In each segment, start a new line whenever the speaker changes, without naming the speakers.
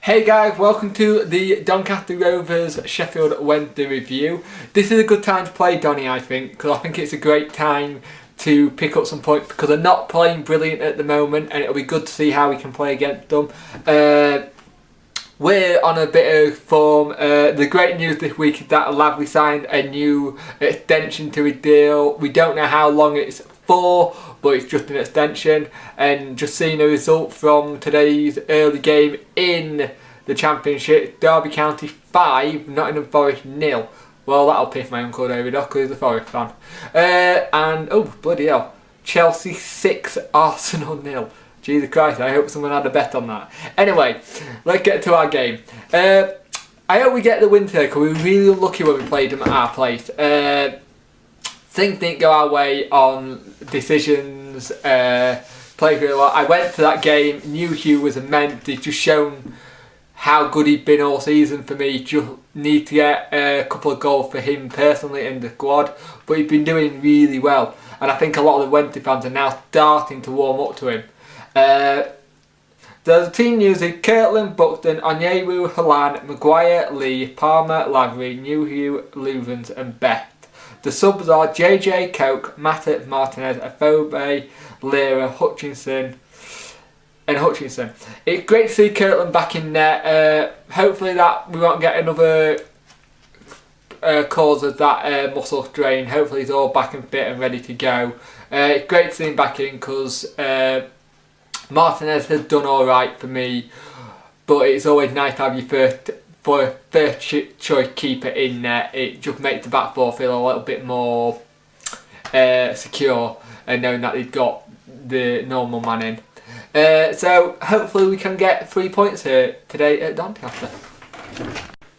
Hey guys, welcome to the Doncaster Rovers Sheffield Wednesday review. This is a good time to play Donny, I think, because I think it's a great time to pick up some points because they're not playing brilliant at the moment and it'll be good to see how we can play against them. We're on a bit of form. The great news this week is that Lavely signed a new extension to his deal. We don't know how long it's for, but it's just an extension. And just seeing the result from today's early game in the Championship, Derby County 5, Nottingham Forest 0. Well, that'll piss my uncle David off because he's a Forest fan. And, oh, bloody hell, Chelsea 6, Arsenal 0. Jesus Christ, I hope someone had a bet on that. Anyway, let's get to our game. I hope we get the win today because we were really unlucky when we played them at our place. Things didn't go our way on decisions. Played really well. I went to that game, knew Hugh was immense. He's just shown how good he'd been all season for me. Just need to get a couple of goals for him personally in the squad. But he's been doing really well. And I think a lot of the Wednesday fans are now starting to warm up to him. There's team news in Kirtland, Buxton, Onyewu, Halan, Maguire, Lee, Palmer, Lavely, Newhugh, Luvens and Beth. The subs are JJ, Coke, Matt, Martinez, Afobe, Lira, Hutchinson and Hutchinson. It's great to see Kirtland back in there. Hopefully that we won't get another cause of that muscle strain. Hopefully he's all back and fit and ready to go. It's great to see him back in because Martinez has done alright for me, but it's always nice to have your first choice keeper in there. It just makes the back four feel a little bit more secure and knowing that they've got the normal man in. So hopefully we can get 3 points here today at Doncaster.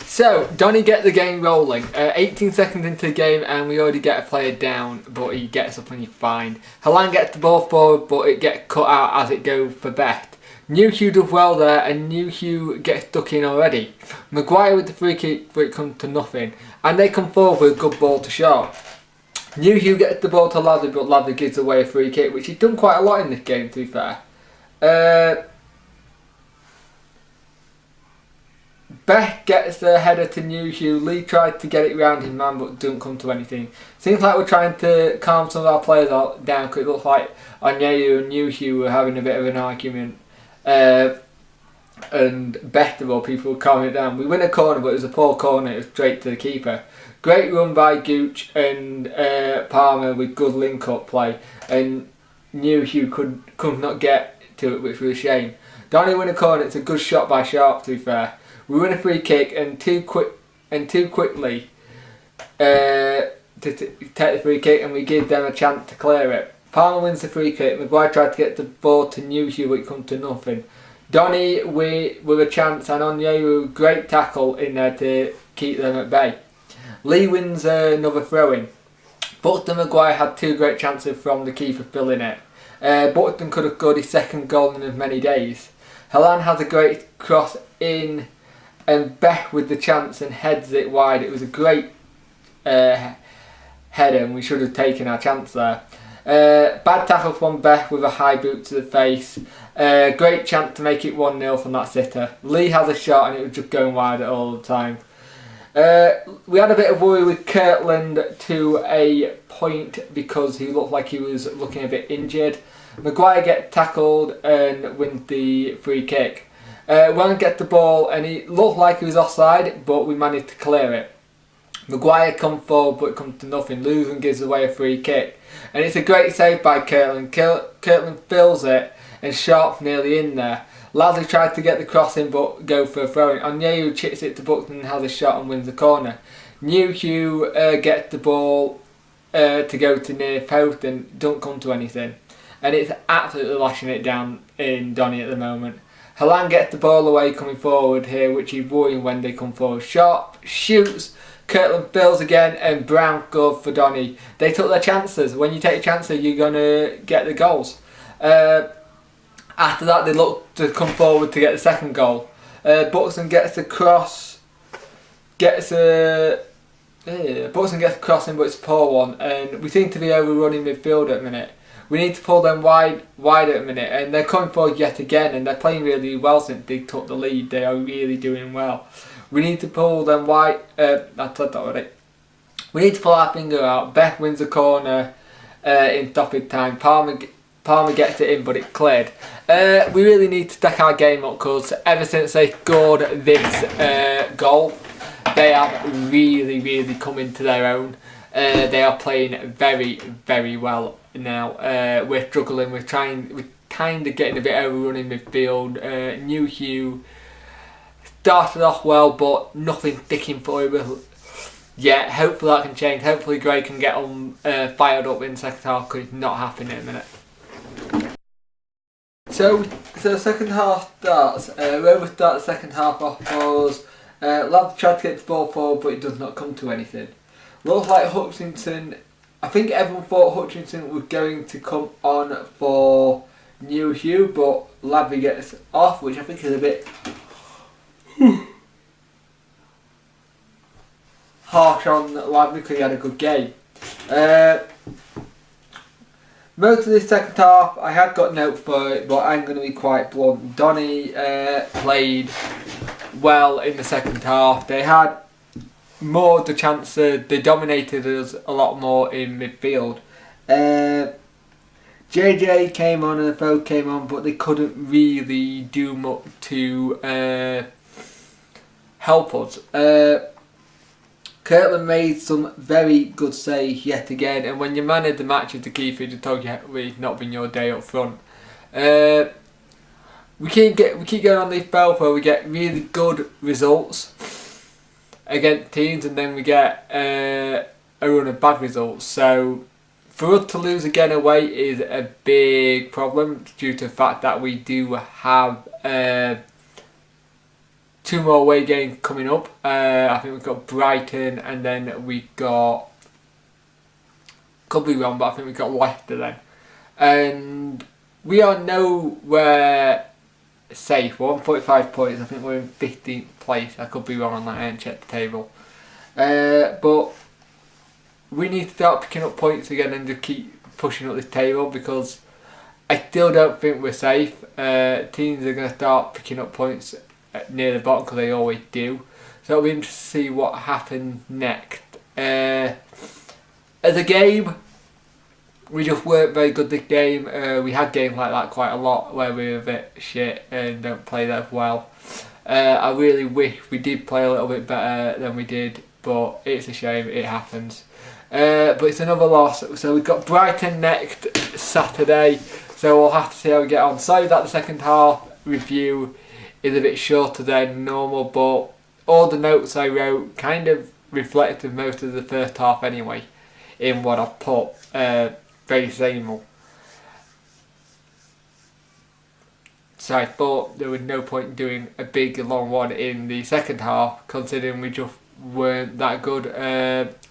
So, Donny get the game rolling. 18 seconds into the game and we already get a player down, but he gets up and he's fine. Halan gets the ball forward, but it gets cut out as it goes for Beth. Newhugh does well there and Newhugh gets stuck in already. Maguire with the free kick, but it comes to nothing. And they come forward with a good ball to Sharp. Newhugh gets the ball to Lavely, but Lavely gives away a free kick, which he's done quite a lot in this game, to be fair. Beck gets the header to Newhugh. Lee tried to get it round his man but didn't come to anything. Seems like we're trying to calm some of our players down because it looks like Onyewu and Newhugh were having a bit of an argument. And Beck of all people were calming it down. We win a corner but it was a poor corner, it was straight to the keeper. Great run by Gooch and Palmer with good link-up play. And Newhugh could not get to it, which was a shame. Donny win a corner, it's a good shot by Sharp, to be fair. We win a free kick and too quickly to take the free kick and we give them a chance to clear it. Palmer wins the free kick. Maguire tried to get the ball to Newhugh, but it comes to nothing. Donny with a chance and Onyewu great tackle in there to keep them at bay. Lee wins another throw-in. Buxton and Maguire had two great chances from the keeper filling it. Buxton could have scored his second goal in as many days. Halan has a great cross in and Beck with the chance and heads it wide. It was a great header and we should have taken our chance there. Bad tackle from Beck with a high boot to the face. Great chance to make it 1-0 from that sitter. Lee has a shot and it was just going wide all the time. We had a bit of worry with Kirtland to a point because he looked like he was looking a bit injured. Maguire gets tackled and wins the free kick. One gets the ball and he looked like he was offside, but we managed to clear it. Maguire comes forward but it comes to nothing. Luthen gives away a free kick. And it's a great save by Kirtland. Kirtland fills it and Sharp's nearly in there. Lavely tried to get the cross in but go for a throw-in. Onyewu chips it to Buxton and has a shot and wins the corner. Newhugh gets the ball to go to near post and don't come to anything. And it's absolutely lashing it down in Donny at the moment. Halan gets the ball away coming forward here, which is worrying when they come forward. Sharp shoots, Kirtland fills again, and Brown goes for Donny. They took their chances. When you take chances, you're going to get the goals. After that, they look to come forward to get the second goal. Buxton gets the cross, Buxton gets the cross in, but it's a poor one, and we seem to be overrunning midfield at the minute. We need to pull them wide at a minute, and they're coming forward yet again, and they're playing really well since they took the lead. They are really doing well. We need to pull them wide. I said that already. We need to pull our finger out. Beck wins the corner in stoppage time. Palmer gets it in, but it cleared. We really need to stack our game up, because ever since they scored this goal, they have really come into their own. They are playing very well now. We're struggling. We're kind of getting a bit overrun in midfield. New Hugh started off well, but nothing sticking for him. Yeah, hopefully that can change. Hopefully Gray can get on fired up in the second half, because it's not happening in a minute. So the second half starts. Rovers start the second half off for us. Lads tried to get the ball forward, but it does not come to anything. Looks like Hutchinson. I think everyone thought Hutchinson was going to come on for New Hugh, but Lavy gets off, which I think is a bit harsh on Lavy, because he had a good game. Most of the second half, I had got notes for it, but I'm going to be quite blunt. Donny played well in the second half. They had more of the chances. They dominated us a lot more in midfield. JJ came on and the Fo came on, but they couldn't really do much to help us. Kirtland made some very good saves yet again, and when your man of the match is the keeper, he told you it's not been your day up front. We keep going on this spell where we get really good results against teams, and then we get a run of bad results. So for us to lose again away is a big problem, due to the fact that we do have 2 more away games coming up. I think we've got Brighton, and then we got, could be wrong, but I think we've got Leicester then. And we are nowhere safe. We're on 45 points. I think we're in 15th place. I could be wrong on that. I haven't checked the table. But we need to start picking up points again and just keep pushing up this table, because I still don't think we're safe. Teams are going to start picking up points near the bottom, because they always do. So it'll be interesting to see what happens next. As a game, we just weren't very good this game. We had games like that quite a lot, where we were a bit shit and don't play that well. I really wish we did play a little bit better than we did, but it's a shame, it happens. But it's another loss. So we've got Brighton next Saturday, so we'll have to see how we get on. Sorry that the second half review is a bit shorter than normal, but all the notes I wrote kind of reflected most of the first half anyway, in what I've put. Very samey. So I thought there was no point in doing a big long one in the second half, considering we just weren't that good.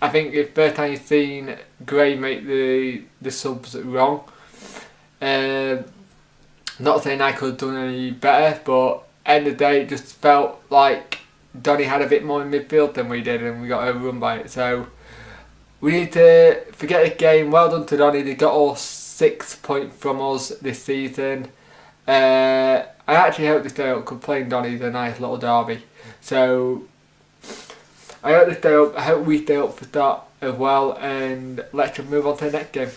I think it's the first time you've seen Gray make the subs wrong. Not saying I could have done any better, but end of the day, it just felt like Donny had a bit more in midfield than we did, and we got overrun by it. So we need to forget this game. Well done to Donny. They got all 6 points from us this season. I actually hope this day up, because playing Donny is a nice little derby. So I hope this day up. I hope we stay up for that as well. And let's just move on to the next game.